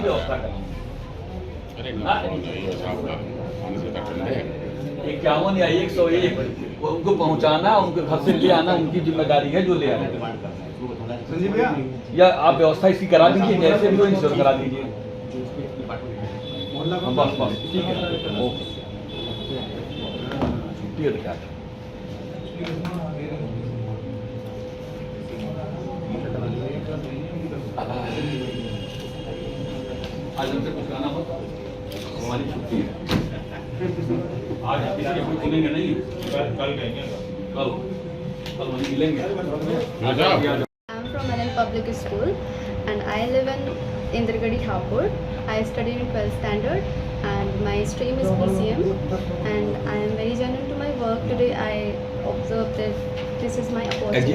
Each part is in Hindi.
व्यवस्था कराऊंगा। 51 या 101 उनको पहुंचाना, उनके घर से ले आना उनकी जिम्मेदारी है, जो ले आना। संजीव भैया, या आप व्यवस्था इसकी करा दीजिए, जैसे भी हो इंश्योर करा दीजिए। बस बस ठीक है, ओके। छुट्टी है तो क्या करें? आज हमसे कुछ गाना होता, हमारी छुट्टी है। आज किसी के कोई सुनेंगे नहीं, कल कहेंगे, कल वहीं मिलेंगे। I'm from NL Public School and I live in Indragadi, Hapur. I studied in 12th standard and my stream is PCM and I am very genuine to my work. Today I observed that this is my opportunity.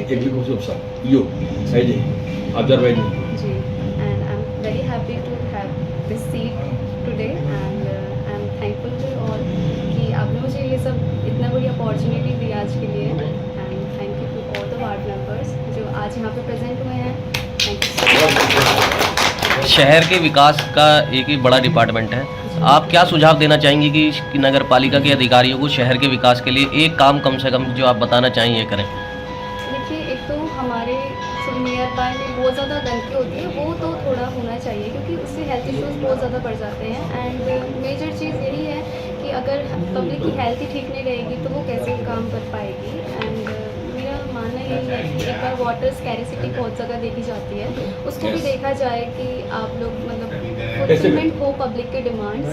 Ji, and I'm very happy to have this seat today and I'm thankful to you all कि आपने मुझे ये सब इतना बड़ी अपॉर्चुनिटी दी आज के लिए and thank you to all the ward members जो आज यहाँ पे प्रेजेंट हुए हैं। Thank you so much. शहर के विकास का एक ही बड़ा डिपार्टमेंट है, आप क्या सुझाव देना चाहेंगी कि नगर पालिका के अधिकारियों को शहर के विकास के लिए एक काम कम से कम जो आप बताना चाहेंगे करें? देखिए, एक तो हमारे नियर बाय में बहुत ज़्यादा गंदगी होती है, वो तो थोड़ा होना चाहिए क्योंकि उससे हेल्थ इश्यूज़ बहुत ज़्यादा बढ़ जाते हैं। एंड मेजर चीज़ यही है कि अगर पब्लिक की हेल्थ ही ठीक नहीं रहेगी तो वो कैसे काम कर पाएगी। एंड मेरा मानना यही है कि एक बार वाटर स्कैरिसिटी बहुत जगह देखी जाती है, उसको भी देखा जाए कि आप लोग मतलब फुलफिलमेंट हो पब्लिक के डिमांड्स।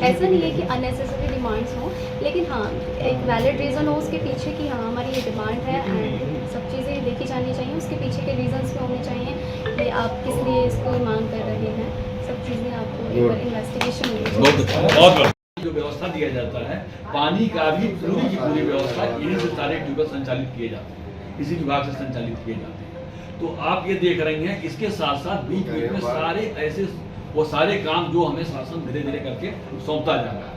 ऐसा नहीं है कि अननेसेसरी डिमांड्स हों, लेकिन हाँ एक वैलिड रीज़न हो उसके पीछे कि हाँ हमारी ये डिमांड है एंड सब चीज़ें देखी जानी चाहिए, उसके पीछे के रीजंस भी होने चाहिए कि आप किस लिए इसको मांग कर रहे हैं। सब चीज़ें आपको एक बार इन्वेस्टिगेशन होनी चाहिए। जो व्यवस्था दिया जाता है पानी का भी पूरी की पूरी व्यवस्था यहीं से सारे ट्यूबवेल संचालित किए जाते हैं, इसी विभाग से संचालित किए जाते हैं। तो आप ये देख रहे हैं, इसके साथ साथ बीच बीच में सारे ऐसे वो सारे काम जो हमें शासन धीरे धीरे करके सौंपता जा रहा है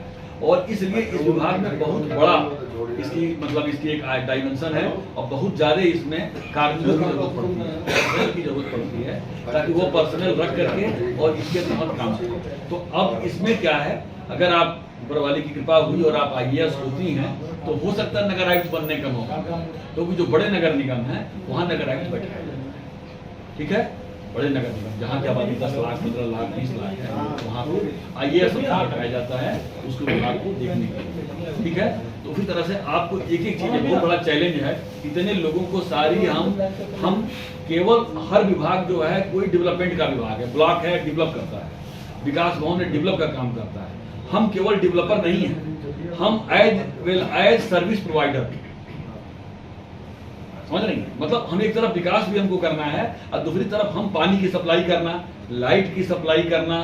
और इसलिए इस विभाग में बहुत बड़ा इसकी मतलब इसकी एक डायमेंशन है और बहुत ज़्यादा इसमें कार्मिकों की जरूरत पड़ती है, पर्सनल की जरूरत पड़ती है ताकि वो पर्सनल रख करके और इसके तहत काम करें। तो अब इसमें क्या है, अगर आप ऊपर वाले की कृपा हुई और आप IAS होती हैं तो हो सकता है नगर आयुक्त बनने का मौका, क्योंकि जो बड़े नगर निगम हैं वहाँ नगर आयुक्त बैठाया जाए। ठीक है, बड़े नगर निगम जहाँ की आबादी 10 लाख 15 लाख 20 लाख है वहाँ पे IAS बैठाया जाता है उसको विभाग को देखने के लिए। ठीक है, तो उसी तरह से आपको एक एक चीज बहुत बड़ा चैलेंज है, इतने लोगों को सारी हम केवल हर विभाग जो है कोई डेवलपमेंट का विभाग है, ब्लॉक है डेवलप करता है, विकास भवन है डेवलप का काम करता है। हम केवल डेवलपर नहीं हैं, हम एज सर्विस प्रोवाइडर, समझ रही हैं? मतलब हम एक तरफ विकास भी हमको करना है और दूसरी तरफ हम पानी की सप्लाई करना, लाइट की सप्लाई करना,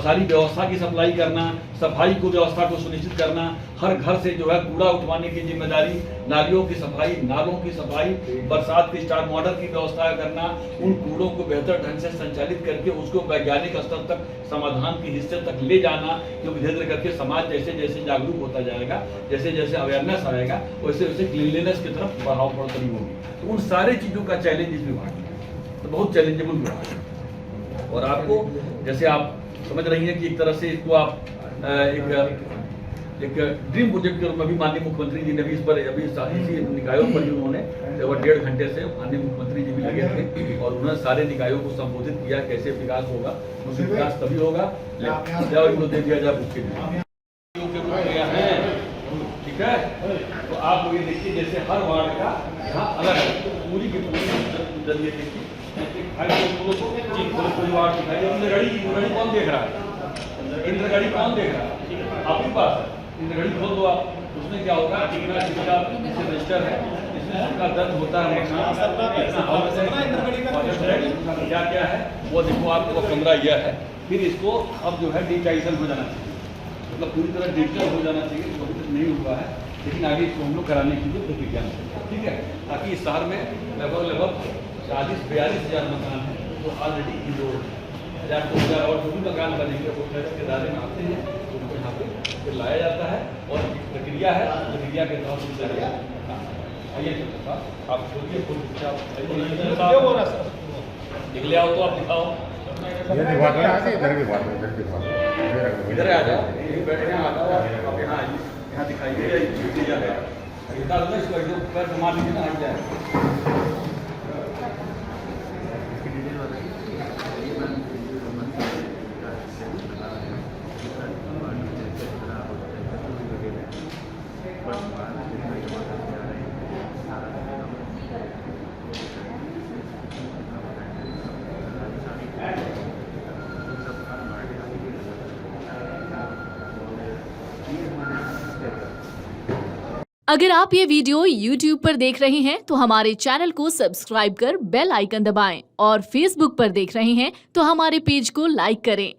सारी व्यवस्था की सप्लाई करना, सफाई को व्यवस्था को सुनिश्चित करना, हर घर से जो है कूड़ा उठवाने की जिम्मेदारी, नालियों की सफाई, नालों की सफाई, बरसात के स्टार्ट वाटर की व्यवस्था करना, उन कूड़ों को बेहतर ढंग से संचालित करके उसको वैज्ञानिक स्तर तक समाधान के हिस्से तक ले जाना, क्योंकि धीरे धीरे करके समाज जैसे जैसे जागरूक होता जाएगा, जैसे जैसे अवेयरनेस आएगा वैसे वैसे क्लीनलीनेस की तरफ बढ़ाव बढ़ती होगी। तो उन सारे चीज़ों का चैलेंज इस विभाग में तो बहुत चैलेंजेबल विभाग है। और आपको जैसे आप समझ रही हैं कि एक तरह से इसको आप एक ड्रीम प्रोजेक्ट के रूप में भी माननीय मुख्यमंत्री जी ने भी इस पर अभी इसी निकायों पर उन्होंने लगभग 1.5 घंटे से माननीय मुख्यमंत्री जी भी लगे थे और उन्होंने सारे निकायों को संबोधित किया कैसे विकास होगा, क्योंकि विकास तभी होगा इनको दे दिया जाए उसके लिए। ठीक है, तो आप ये देखिए जैसे हर वार्ड का यहाँ अलग पूरी की पूरी जरिए देखिए इंद्रगढ़ी कौन देख रहा है, इंद्रगढ़ी कौन देख रहा है, आपके पास है इंद्रगढ़ी खोल दो आप, उसमें क्या होगा कितना जिसका रजिस्टर है इसमें उसका दर्ज होता है क्या क्या है वो देखो आपको 15 यह है। फिर इसको अब जो है डिजिटाइजेशन हो जाना चाहिए, मतलब पूरी तरह डिजिटल हो जाना चाहिए, अभी तक नहीं हुआ है लेकिन आगे इसको हम लोग कराने की प्रक्रिया में। ठीक है, ताकि इस शहर में लगभग 40-42 हज़ार मकान है तो ऑलरेडी 2,000 और जो भी मकान बनेंगे वो टैक्स के दायरे में आते हैं तो उनको यहाँ पे फिर लाया जाता है और प्रक्रिया है, प्रक्रिया के तहत उनसे आइए आप खोलिए निकले आओ तो आप दिखाओ। ये भी बात है ना, इधर की बात है, इधर की बात है। इधर आ जाओ, यहीं बैठे हैं, आ जाओ, आप यहाँ आइए, यहाँ दिखाइए, ये चीज़ है। निकाल दो इसको, एकदम पैर घुमा लीजिए ना, हट जाए। अगर आप ये वीडियो YouTube पर देख रहे हैं तो हमारे चैनल को सब्सक्राइब कर बेल आइकन दबाएं और Facebook पर देख रहे हैं तो हमारे पेज को लाइक करें।